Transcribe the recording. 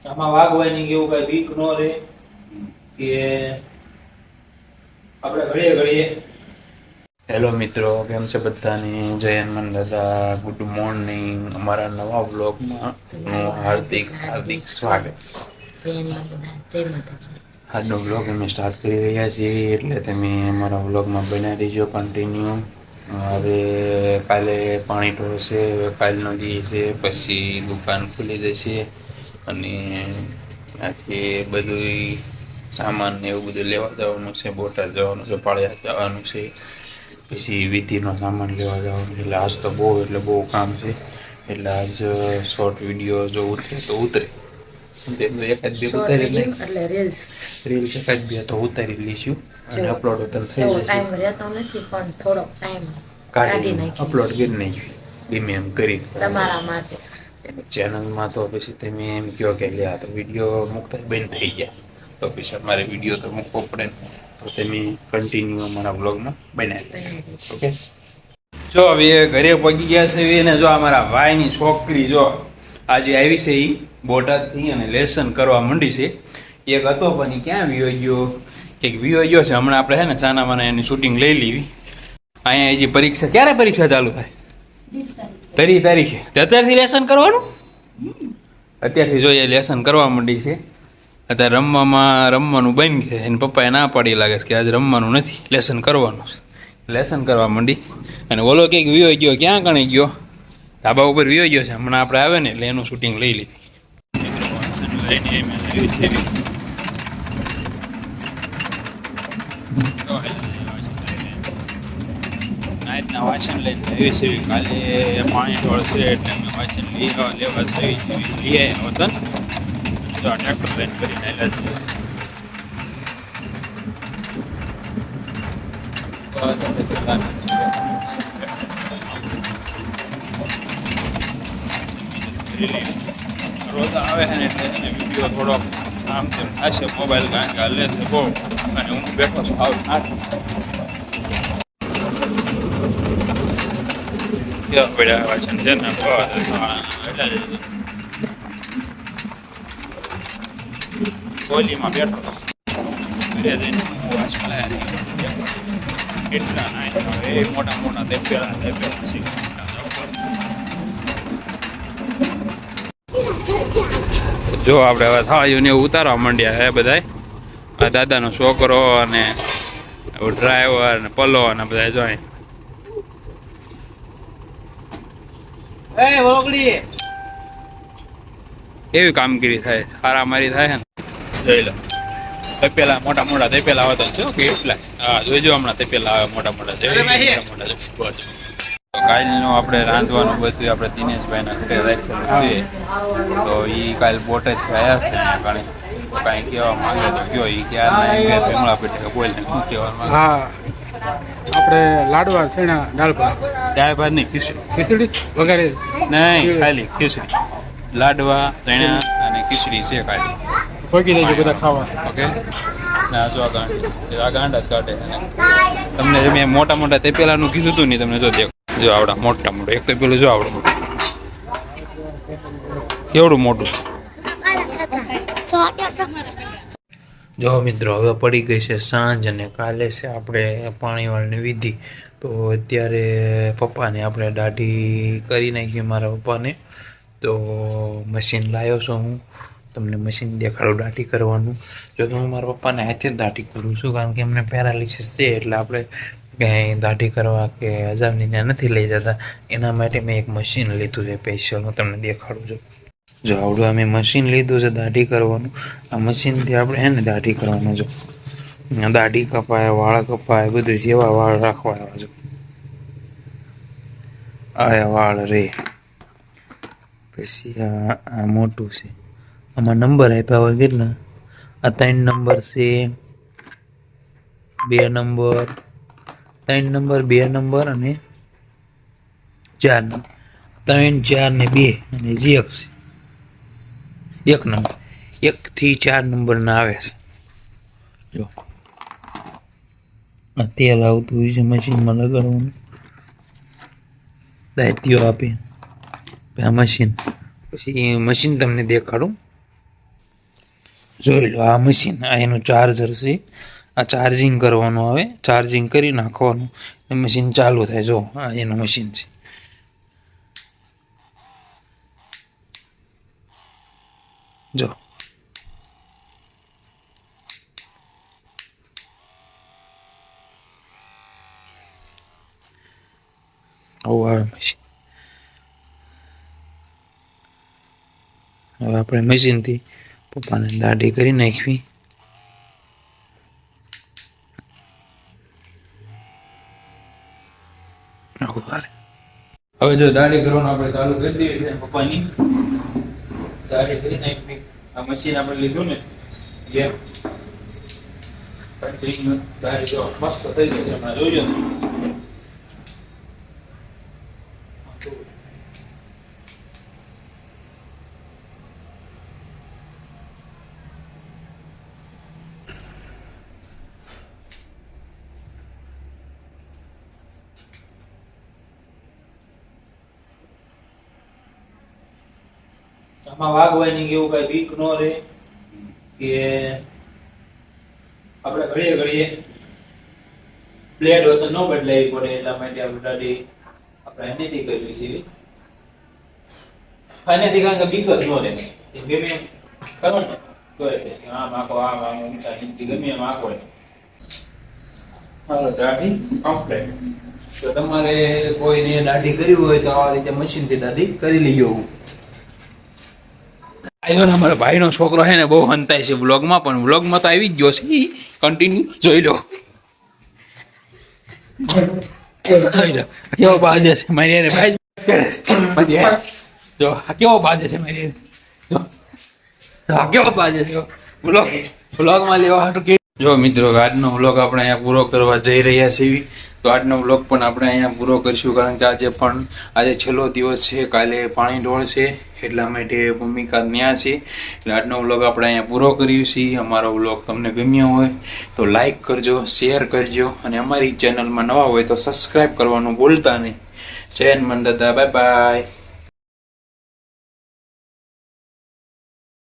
આમાં વાગવાની કે એવું કઈ બીક ન રહે કે આપણે ઘડીએ ઘડીએ. હેલો મિત્રો, કેમ છે બધાને? જય હનુમાન દાદા, ગુડ મોર્નિંગ. અમારા નવા વ્લોગમાં નું હાર્દિક હાર્દિક સ્વાગત છે. આજનો વ્લોગ અમે સ્ટાર્ટ કરી રહ્યા છીએ, એટલે તમે અમારા વ્લોગમાં બનાવી દેજો કન્ટિન્યુ. હવે કાલે પાણી ઢોળશે, કાલનો દી છે, પછી દુકાન ખુલી જશે અને ત્યાંથી બધું સામાન ને એવું બધું લેવા જવાનું છે. બોટાદ જવાનું છે, પાળિયાદ જવાનું છે, પછી વિધિનો સામાન લેવા જવાનું છે. એટલે આજ તો બહુ કામ છે. એટલે આજ શોર્ટ વિડીયો જો ઉતરે તો ઉતરે, એકાદ બે ઉતારી એટલે રીલ્સ એકાદ બે તો ઉતારી લઈશું અને અપલોડ તો થઈ જશે. ટાઈમ રહેતો નથી પણ થોડોક ટાઈમ કાઢીને અપલોડ કરી નાખ્યું ગમે એમ કરી તમારા માટે. ચેનલમાં તો પછી તમે એમ કહો કે લે આ તો વિડીયો મૂકતા બંધ થઈ ગયા, તો પછી અમારે વિડીયો તો મૂકવો પડે ને. તો તમે કન્ટિન્યુ અમારા બ્લોગમાં બનાવી. ઓકે, જો હવે ઘરે પહોંચી ગયા છે અને જો અમારા ભાઈની છોકરી જો આજે આવી છે, એ બોટાદથી અને લેસન કરવા માંડી છે. એક હતો પણ એ ક્યાં વિયો ગયો, એક વિયો ગયો છે. હમણાં આપણે છે ને ચાના માના એની શૂટિંગ લઈ લેવી. અહીંયા હજી પરીક્ષા, ક્યારે પરીક્ષા ચાલુ થાય? 30 તારીખે. અત્યારથી લેસન કરવાનું? અત્યારથી જોઈએ લેસન કરવા માંડી છે. અત્યારે રમવાનું બંધ છે. એને પપ્પાએ ના પાડી લાગે છે કે આજે રમવાનું નથી, લેસન કરવાનું છે. લેસન કરવા માંડી. અને ઓલો કંઈક વિયો ગયો, ક્યાં કણે ગયો? ધાબા ઉપર વિયો ગયો છે. હમણાં આપણે આવે ને એટલે એનું શૂટિંગ લઈ લીધી. વાસણ લઈને આવી છે. કાલે પાણી ઢોળશે એટલે અમે વાસણ લેવા જઈ લઈ આવ્યા હતા. જો ટ્રેક્ટર લઈને કરીને આવેલા છે. રોજ આવે છે ને એટલે વિડીયો થોડોક આમ તેમ થશે. મોબાઈલ કારણ કે લે છે બહુ, અને હું બેઠો છું આવું નાખું પડ્યા વાસણ છે ને કોહલીમાં બેઠો ઘરે જઈને વાસણ લાયા એટલા ના એ મોટા તેપેલા છે. જો આપણે હવે થાળીઓને એવું ઉતારવા માંડ્યા હે બધા. આ દાદાનો છોકરો અને ડ્રાઈવર ને પલો અને બધા જોઈ એવી કામગીરી થાય, હારામારી થાય ને. જોઈ લો તપેલા મોટા તપેલા આવે તો કેટલા. હા જોઈજો હમણાં તપેલા આવે મોટા. કાલનું આપણે રાંધવાનું બધું આપણે દિનેશભાઈના ઘરે રાખેલું છે. તો એ કાલ બોટાદથી આવ્યા છે ને કાંઈ કહેવા માંગે તો કયો. એ ક્યાં ભીમળા પેટે બોલ શું કહેવા? હા, આપણે લાડવા સેણા દાળ ભાત નહીં, ખીચડી વગેરે નહીં, ખાલી ખીચડી, લાડવા ચણા અને ખીચડી છે ખાલી. ભોગી દેજો બધા ખાવા. ઓકે, ના જો આ ગાંડા જ કાઢે. તમને મેં મોટા તેપેલાનું કીધું હતું ને, તમને જો દેખો. જો આવડા મોટા એક તો પેલું જો આવડું મોટું, કેવડું મોટું. જો મિત્રો હવે પડી ગઈ છે સાંજ અને કાલે છે આપણે પાણીવાળની વિધિ. તો અત્યારે પપ્પાને આપણે દાઢી કરી નાખી, મારા પપ્પાને. તો મશીન લાવ્યો છું હું, તમને મશીન દેખાડું દાઢી કરવાનું. જો કે હું મારા પપ્પાને હાથે જ દાઢી કરું છું, કારણ કે એમને પેરાલિસિસ છે. એટલે આપણે ક્યાંય દાઢી કરવા કે હજામની ત્યાં નથી લઈ જતા. એના માટે મેં એક મશીન લીધું છે સ્પેશિયલ. હું તમને દેખાડું છું. જો આવડું અમે મશીન લીધું છે દાઢી કરવાનું. આ મશીનથી આપણે હે ને દાઢી કરવાનું. જો દાઢી કપાય, વાળ કપાય, બધું જેવા વાળ રાખવા આવ્યા. જો આ વાળ રે. પછી આ મોટું છે, આમાં નંબર આપ્યા હોય કેટલા? આ 3 નંબર છે, 2 નંબર, 3 નંબર, 2 નંબર અને 4 નંબર. 3, 4 ને 2 અને જે છે 1 નંબર. 1 થી 4 નંબરના આવે છે. જો આ તેલ આવતું હોય છે મશીનમાં લગાડવાનું, દાંતીઓ આપે આ મશીન. પછી મશીન તમને દેખાડું. જોઈ લો આ મશીન, આ એનું ચાર્જર છે. આ ચાર્જિંગ કરવાનું આવે, ચાર્જિંગ કરી નાખવાનું, એ મશીન ચાલુ થાય. જો આ એનું મશીન છે. જો આવું આવે મશીન. હવે આપણે મશીનથી પપ્પાને દાઢી કરી નાખવી. હવે જો દાઢી કરવાનું આપણે ચાલુ કરી દઈએ છે. પપ્પાની દાઢી કરી નાખવી. આ મશીન આપણે લીધું ને એ દાઢી જો મસ્ત થઈ ગઈ છે. હમણાં જોઈજો. આમાં વાગવાની કે એવું કઈ બીક ન રહે કે આપણે ઘડીએ ઘડીએ બ્લેડ હોય તો ન બદલાવી પડે. એટલા માટે આપણે દાઢી આપણે એનેથી કરવી છે. એનેથી કારણ કે બીક જ ન રહે. ગમે એમ કરો ને તો આમ આખો ઊંચા નીચે ગમે એમ આખો દાઢી કમ્પ્લીટ. તો તમારે કોઈને દાઢી કરવી હોય તો આ રીતે મશીનથી દાઢી કરી લઈએ. અમારા ભાઈનો છોકરો છે ને બહુ હંતાય છે વ્લોગમાં, પણ વ્લોગમાં તો આવી જ ગયો છે. કન્ટિન્યુ જોઈ લો. કેવો બાજે છે મારી યાર ભાઈ કરે છે. જો કેવો બાજે છે મારી યાર. કેવો બાજે છે વ્લોગમાં લેવા હાટું કે. જો મિત્રો આજનો વ્લોગ આપણે અહીંયા પૂરો કરવા જઈ રહ્યા છીએ. તો આજનો વ્લોગ પણ આપણે અહીંયા પૂરો કરીશું, કારણ કે આજે છેલ્લો દિવસ છે. કાલે પાણી ઢોળ છે, એટલા માટે ભૂમિકા ત્યાં છે. એટલે આજનો વ્લોગ આપણે અહીંયા પૂરો કર્યું છીએ. અમારો વ્લોગ તમને ગમ્યો હોય તો લાઈક કરજો, શેર કરજો, અને અમારી ચેનલમાં નવા હોય તો સબસ્ક્રાઈબ કરવાનું ભૂલતા નહીં. જય હનુમાન દાદા, બાય બાય.